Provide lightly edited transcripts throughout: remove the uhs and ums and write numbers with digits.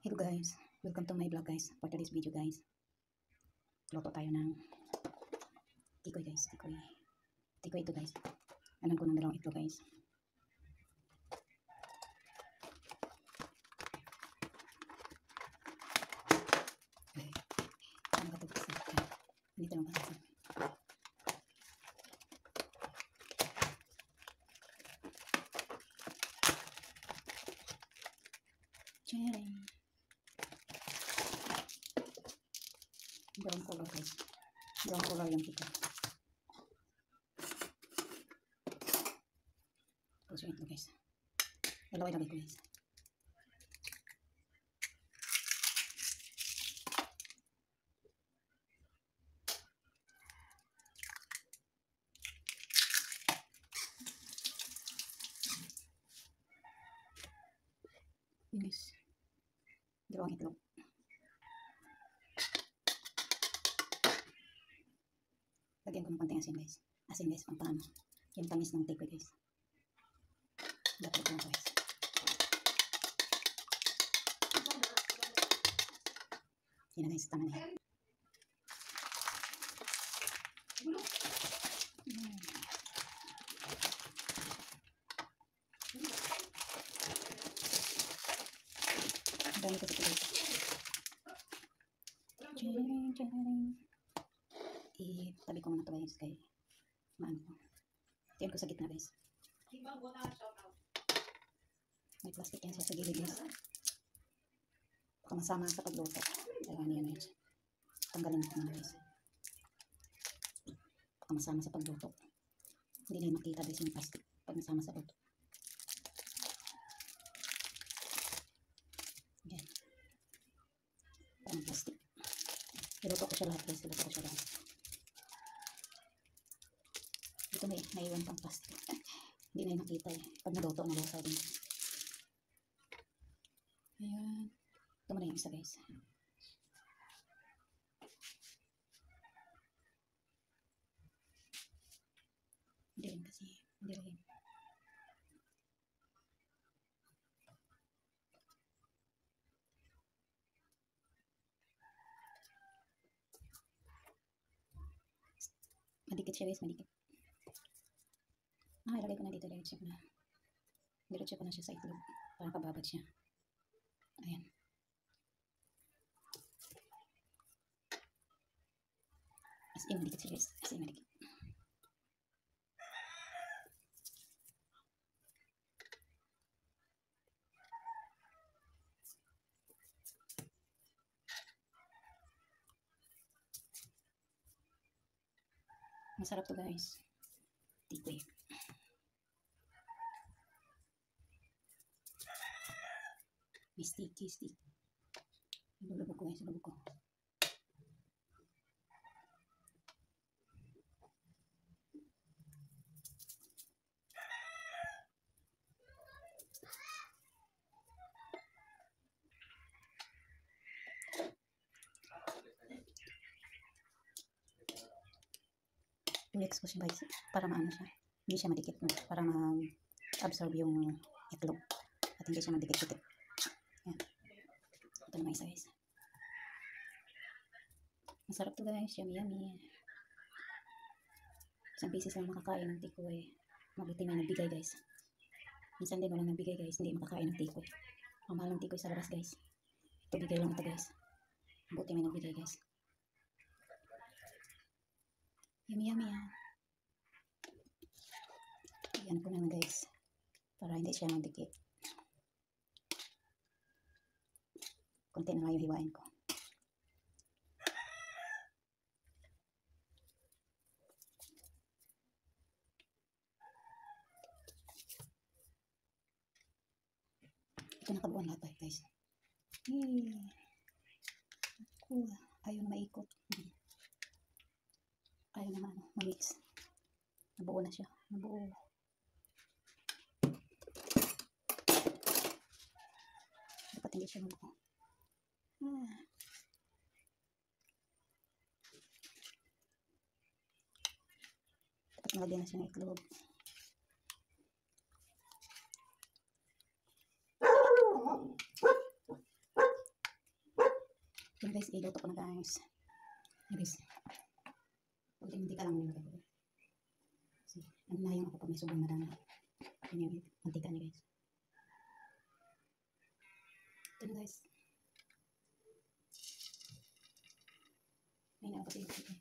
Hello guys, welcome to my vlog guys. For today's video guys, luto tayo ng tikoy guys, tikoy ito guys. Alam ko ng dalawang itlog guys. Ano ba ito guys? Dito lang guys. Charing. Brown color guys. Brown color yung tikoy. Tapos yung ito guys. Ilagay ko guys. Yun guys. Dalawang itlog. Lagyan ko ng konting asin guys. Asin guys, pampano. Yung tamis ng tikoy guys. Dapat ko guys. Yan na guys, tama na yan. Dami ko sa guys. Tabi ko muna ito guys kay maano ko. Tiyan ko sa gitna guys. May plastic yan sa gilid guys. Baka masama sa pagluto. Ayan yan guys. Tanggalin ko muna guys. Baka masama sa pagluto. Hindi na makita guys yung plastic pag masama sa luto. Ayan. Parang plastic. Iluto ko siya lahat guys. Iluto ko siya lahat. Ito may naiwan pang plastic. Hindi na yung nakita eh. Pag naluto din. Ayan. Ito muna yung isa guys. Hindi rin kasi. Hindi rin. Madikit siya guys. Madikit. Ilagay ko na dito. Diretso ko na. Diretso ko na siya sa itlog. Para kababad siya. Ayan. As in, madikit siya guys. As in, madikit. Masarap to guys. Tikoy. May sticky. Lulubog ko guys. Lulubog ko. Mix ko siya guys. Para maano siya. Hindi siya madikit. Para ma-absorb yung itlog. At hindi siya madikit-dikit. Yan. Ito naman isa guys. Masarap to guys. Yummy. Isang beses lang makakain ng tikoy. Mabuti may nagbigay guys. Minsan din walang nagbigay guys. Hindi makakain ng tikoy. Ang mahal ng tikoy sa labas guys. Ito bigay lang ito guys. Mabuti may nagbigay guys. Yummy yan. Ayan ko naman guys. Para hindi siya magdikit. Kunti na lang yung hiwain ko. Ito nakabuan lahat guys. Ayaw na maikot. Ayaw naman ma-mix. Nabuo na siya. Nabuo. Dapat hindi siya mabuo. Dapat nalagyan na siya ng itlog. Yan guys, iluto ko na guys. Yan guys. Kunti mantika lang nilagay ko. Kasi, ano na yung ako pag may sobrang marami. Yan yung mantika niya guys. Ito na guys. May na ako sa ito.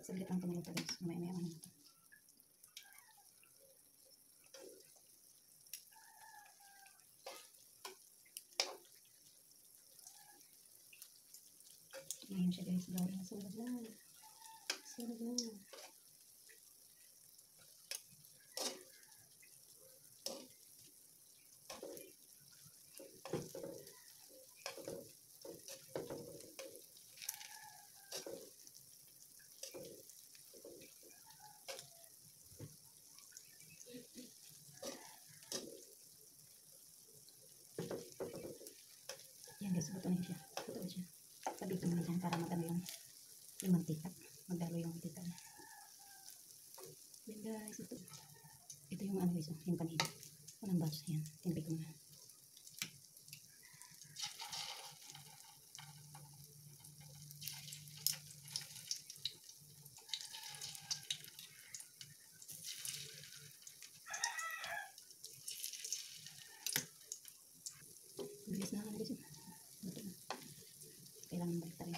Saglit lang ito maluto guys. Mamaya ano ito. Ngayon siya guys. Sarap na. Sarap na. Yan guys, buto na siya. Buto na siya. Sabi ko naman dyan para magano yung mantika. Magdalo yung mantika. Yan guys, ito. Ito yung ano guys, yung kanina. Walang batch. Yan, tinipid ko na. Bilis na ano guys. Buto na. Kailangan balik tayo.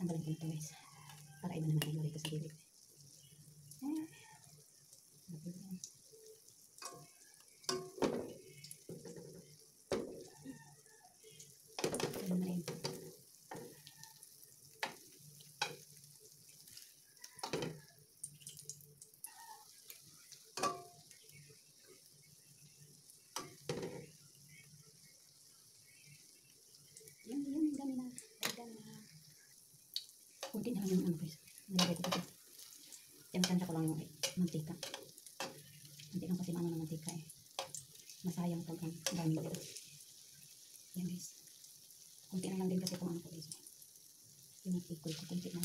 Tanggalin ko ito guys. Para iba naman ilagay ko sa gilid. Ganun na rin. Yan, dami na. Dami na. Kunti na lang yung ano guys. Nilagay ko dito. Tinatansya ko lang yung mantika. Hindi lang kasi maano ng mantika eh. Masayang pag ang dami dito. Yan guys. Kunti na lang din kasi itong ano ko guys. Yung tikoy ko kunti na.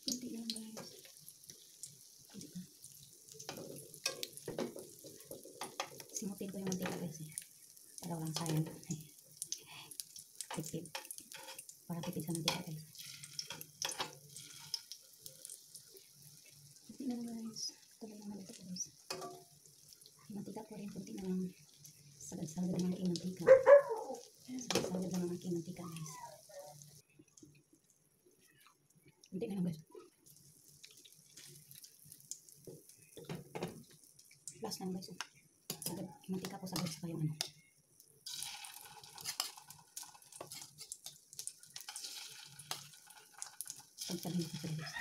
Kunti na lang guys. Kunti pa. Simutin ko yung mantika guys eh. Para walang sayang. Tipid. Para tipid sa mantika guys. Kunti na lang guys. Tuloy naman ito guys. Yung mantika ko rin kunti na lang. Sagad-sagad ng aking mantika. Sagad-sagad lang ang aking mantika guys. Kunti na lang guys. Last lang guys. Sagad. Yung mantika ko sagad sa yung ano. Pagsabihin ko sila guys.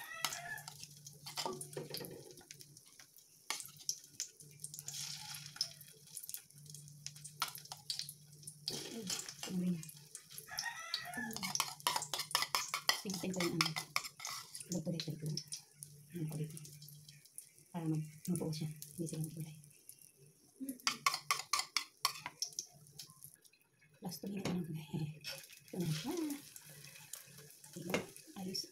Simutin ko yung ano. Luto dito ito. Ano ko dito. Para mabuo siya. Hindi sila magulay. Last 2 minutes na lang. Ito na siya. Diba? Ayos.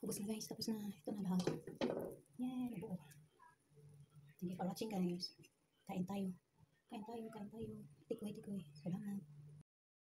Ubus na guys. Tapos na. Ito na lahat. Yeah, nabuo. Thank you for watching guys. Kain tayo. Kain tayo, kain tayo. Tikoy,